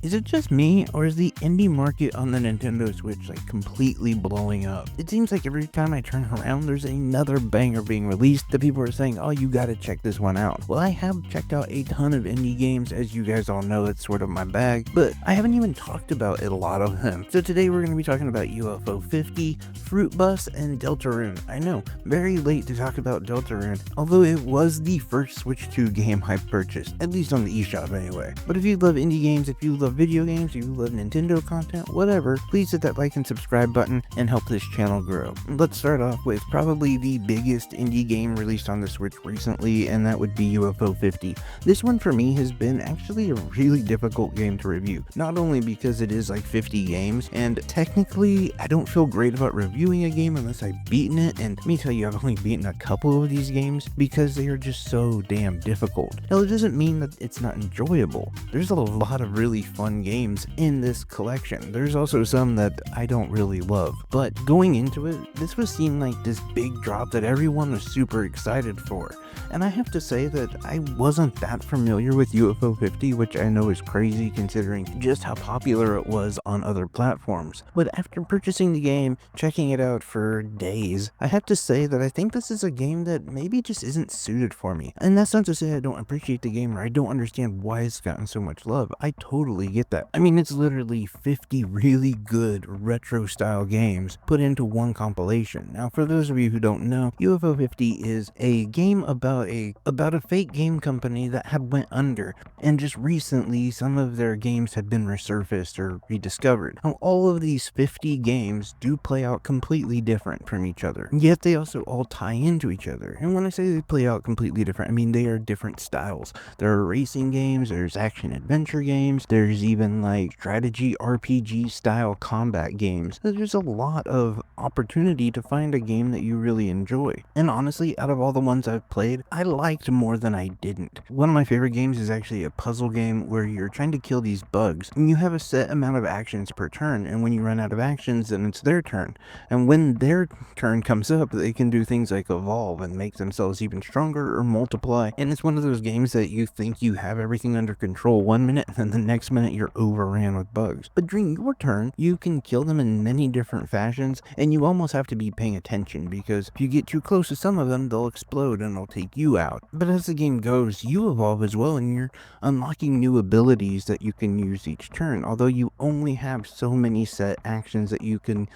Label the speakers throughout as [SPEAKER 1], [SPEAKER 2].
[SPEAKER 1] Is it just me, or is the indie market on the Nintendo Switch like completely blowing up? It seems like every time I turn around, there's another banger being released that people are saying, oh, you gotta check this one out. Well, I have checked out a ton of indie games, as you guys all know, it's sort of my bag, but I haven't even talked about a lot of them. So today we're gonna be talking about UFO 50, Fruitbus, and Deltarune. I know, very late to talk about Deltarune, although it was the first Switch 2 game I purchased, at least on the eShop anyway. But if you love indie games, if you love video games, if you love Nintendo content, whatever, please hit that like and subscribe button and help this channel grow. Let's start off with probably the biggest indie game released on the Switch recently, and that would be UFO 50. This one for me has been actually a really difficult game to review, not only because it is like 50 games, and technically I don't feel great about reviewing a game unless I've beaten it, and let me tell you, I've only beaten a couple of these games because they are just so damn difficult. Now, it doesn't mean that it's not enjoyable. There's a lot of really fun games in this collection. There's also some that I don't really love, but going into it, this was seen like this big drop that everyone was super excited for. And I have to say that I wasn't that familiar with UFO 50, which I know is crazy considering just how popular it was on other platforms. But after purchasing the game, checking it out for days, I have to say that I think this is a game that maybe just isn't suited for me. And that's not to say I don't appreciate the game or I don't understand why it's gotten so much love. I totally get that. I mean, it's literally 50 really good retro style games put into one compilation. Now, for those of you who don't know, UFO 50 is a game about a fake game company that had went under, and just recently some of their games had been resurfaced or rediscovered. Now, all of these 50 games do play out completely different from each other, yet they also all tie into each other. And when I say they play out completely different, I mean they are different styles. There are racing games, there's action adventure games, there's even like strategy RPG style combat games. So there's a lot of opportunity to find a game that you really enjoy. And honestly, out of all the ones I've played, I liked more than I didn't. One of my favorite games is actually a puzzle game where you're trying to kill these bugs, and you have a set amount of actions per turn, and when you run out of actions, then it's their turn. And when their turn comes up, they can do things like evolve and make themselves even stronger or multiply. And it's one of those games that you think you have everything under control one minute, and then the next minute you're overran with bugs. But during your turn, you can kill them in many different fashions, and you almost have to be paying attention, because if you get too close to some of them, they'll explode and they'll take you out. But as the game goes, you evolve as well, and you're unlocking new abilities that you can use each turn, although you only have so many set actions that you can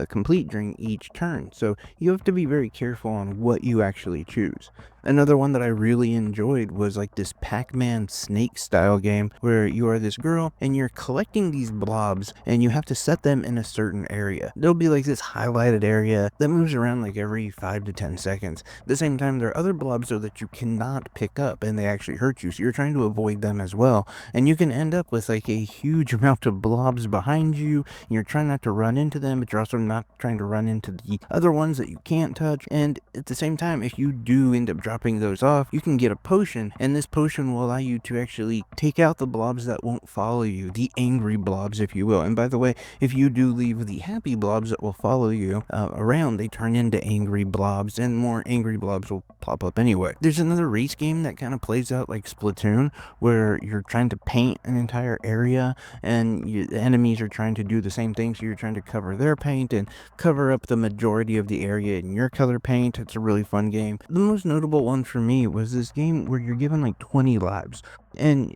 [SPEAKER 1] complete during each turn. So you have to be very careful on what you actually choose. Another one that I really enjoyed was like this Pac-Man snake style game where you are this girl and you're collecting these blobs and you have to set them in a certain area. There'll be like this highlighted area that moves around like every 5 to 10 seconds. At the same time, there are other blobs though that you cannot pick up and they actually hurt you, so you're trying to avoid them as well. And you can end up with like a huge amount of blobs behind you, and you're trying not to run into them, but you're also not trying to run into the other ones that you can't touch. And at the same time, if you do end up dropping those off, you can get a potion, and this potion will allow you to actually take out the blobs that won't follow you, the angry blobs, if you will. And by the way, if you do leave the happy blobs that will follow you around, they turn into angry blobs, and more angry blobs will pop up anyway. There's another race game that kind of plays out like Splatoon, where you're trying to paint an entire area, and the enemies are trying to do the same thing, so you're trying to cover their paint and cover up the majority of the area in your color paint. It's a really fun game. The most notable one for me was this game where you're given like 20 lives, and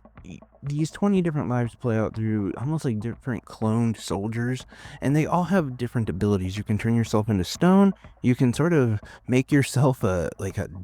[SPEAKER 1] these 20 different lives play out through almost like different cloned soldiers, and they all have different abilities. You can turn yourself into stone, you can sort of make yourself a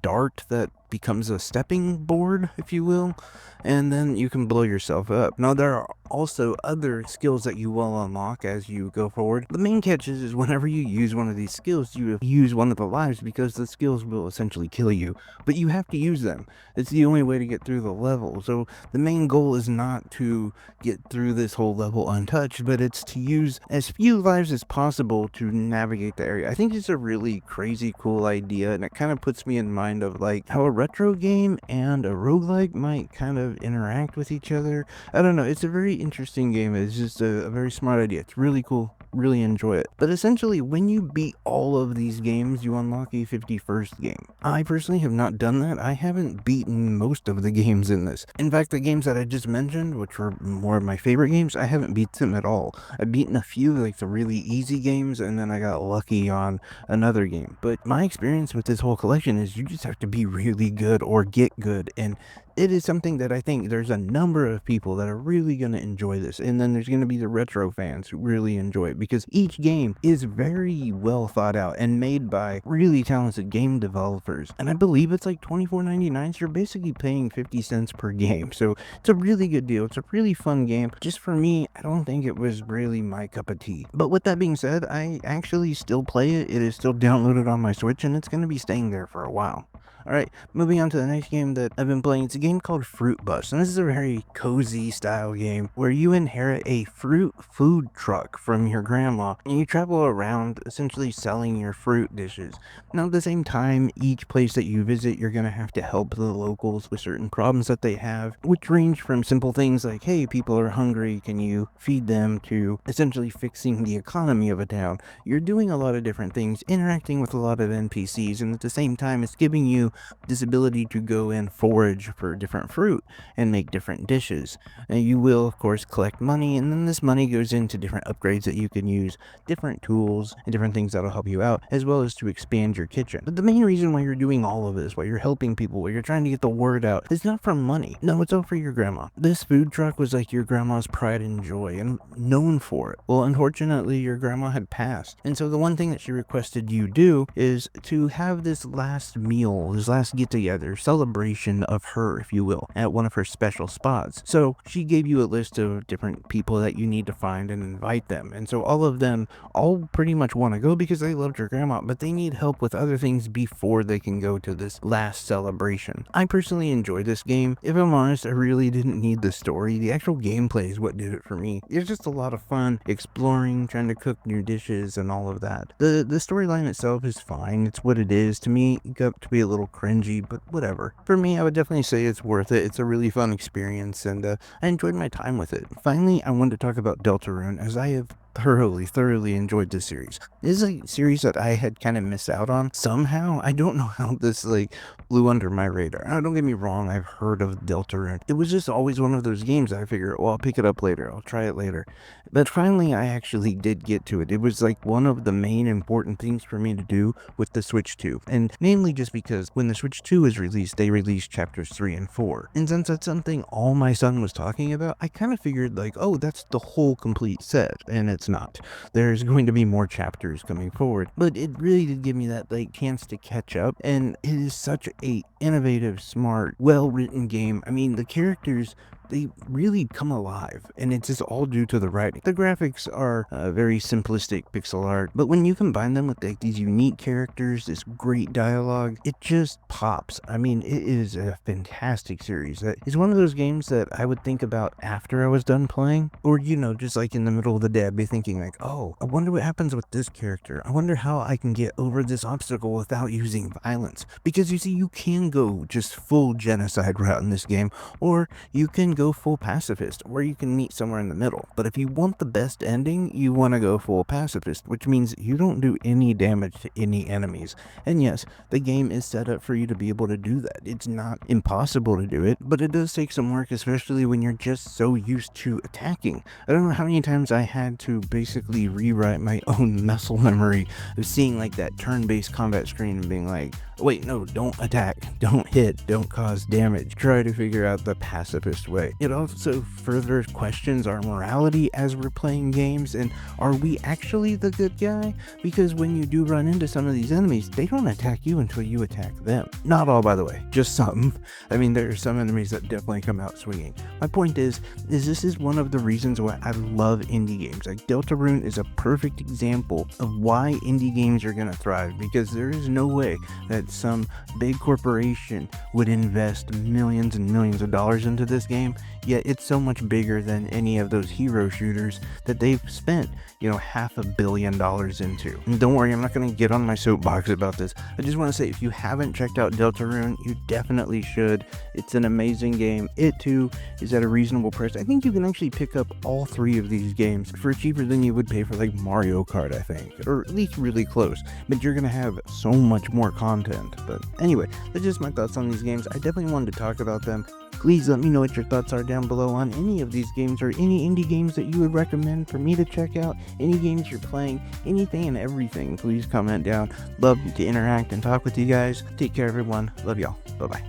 [SPEAKER 1] dart that becomes a stepping board, if you will, and then you can blow yourself up. Now, there are also other skills that you will unlock as you go forward. The main catch is whenever you use one of these skills, you use one of the lives, because the skills will essentially kill you, but you have to use them. It's the only way to get through the level. So the main goal is not to get through this whole level untouched, but it's to use as few lives as possible to navigate the area. I think it's a really crazy cool idea, and it kind of puts me in mind of like how a retro game and a roguelike might kind of interact with each other. I don't know. It's a very interesting game. It's just a very smart idea. It's really cool. Really enjoy it. But essentially, when you beat all of these games, you unlock a 51st game. I personally have not done that. I haven't beaten most of the games in this. In fact, the games that I just mentioned, which were more of my favorite games, I haven't beat them at all. I've beaten a few, like the really easy games, and then I got lucky on another game. But my experience with this whole collection is you just have to be really good or get good, and it is something that I think there's a number of people that are really going to enjoy this. And then there's going to be the retro fans who really enjoy it because each game is very well thought out and made by really talented game developers. And I believe it's like $24.99, so you're basically paying 50 cents per game. So it's a really good deal. It's a really fun game. Just for me, I don't think it was really my cup of tea. But with that being said, I actually still play it. It is still downloaded on my Switch, and it's going to be staying there for a while. Alright, moving on to the next game that I've been playing. It's a game called Fruitbus, and this is a very cozy style game where you inherit a fruit food truck from your grandma, and you travel around essentially selling your fruit dishes. Now at the same time, each place that you visit, you're going to have to help the locals with certain problems that they have, which range from simple things like, hey, people are hungry, can you feed them, to essentially fixing the economy of a town. You're doing a lot of different things, interacting with a lot of NPCs, and at the same time, it's giving you this ability to go and forage for different fruit and make different dishes. And you will, of course, collect money, and then this money goes into different upgrades that you can use, different tools, and different things that'll help you out, as well as to expand your kitchen. But the main reason why you're doing all of this, why you're helping people, why you're trying to get the word out, is not for money. No, it's all for your grandma. This food truck was like your grandma's pride and joy, and known for it. Well, unfortunately, your grandma had passed, and so the one thing that she requested you do is to have this last meal, this last get-together, celebration of her, if you will, at one of her special spots. So she gave you a list of different people that you need to find and invite them. And so all of them all pretty much want to go because they loved your grandma, but they need help with other things before they can go to this last celebration. I personally enjoyed this game. If I'm honest, I really didn't need the story. The actual gameplay is what did it for me. It's just a lot of fun exploring, trying to cook new dishes, and all of that. The storyline itself is fine. It's what it is. To me, it got to be a little cringy, but whatever. For me, I would definitely say it's worth it. It's a really fun experience, and I enjoyed my time with it. Finally, I wanted to talk about Deltarune, as I have thoroughly enjoyed this series. This is a series that I had kind of missed out on somehow. I don't know how this flew under my radar. Now, don't get me wrong, I've heard of Deltarune. It was just always one of those games that I figured, well, I'll pick it up later, I'll try it later. But finally, I actually did get to it. It was like one of the main important things for me to do with the Switch 2. And namely just because when the Switch 2 was released, they released chapters 3 and 4. And since that's something all my son was talking about, I kind of figured like, oh, that's the whole complete set. And it's not. There's going to be more chapters coming forward, but it really did give me that chance to catch up, and it is such a innovative, smart, well-written game. I mean, the characters, they really come alive, and it's just all due to the writing. The graphics are very simplistic pixel art, but when you combine them with these unique characters, this great dialogue, it just pops. I mean, it is a fantastic series. It's one of those games that I would think about after I was done playing, or, just like in the middle of the day, I'd be thinking like, oh, I wonder what happens with this character. I wonder how I can get over this obstacle without using violence. Because you see, you can go just full genocide route in this game, or you can go full pacifist, or you can meet somewhere in the middle. But if you want the best ending, you want to go full pacifist, which means you don't do any damage to any enemies. And yes, the game is set up for you to be able to do that. It's not impossible to do it, but it does take some work, especially when you're just so used to attacking. I don't know how many times I had to basically rewrite my own muscle memory of seeing that turn-based combat screen and being like, wait, no, don't attack, don't hit, don't cause damage. Try to figure out the pacifist way. It also further questions our morality as we're playing games, and are we actually the good guy? Because when you do run into some of these enemies, they don't attack you until you attack them. Not all, by the way, just some. I mean, there are some enemies that definitely come out swinging. My point is this is one of the reasons why I love indie games. Like Deltarune is a perfect example of why indie games are going to thrive, because there is no way that some big corporation would invest millions and millions of dollars into this game. yet it's so much bigger than any of those hero shooters that they've spent, $500 million into. And don't worry, I'm not going to get on my soapbox about this. I just want to say, if you haven't checked out Deltarune, you definitely should. It's an amazing game. It too is at a reasonable price. I think you can actually pick up all 3 of these games for cheaper than you would pay for like Mario Kart, I think, or at least really close. But you're going to have so much more content. But anyway, that's just my thoughts on these games. I definitely wanted to talk about them. Please let me know what your thoughts are down below on any of these games, or any indie games that you would recommend for me to check out, any games you're playing, anything and everything. Please comment down. Love to interact and talk with you guys. Take care, everyone. Love y'all. Bye-bye.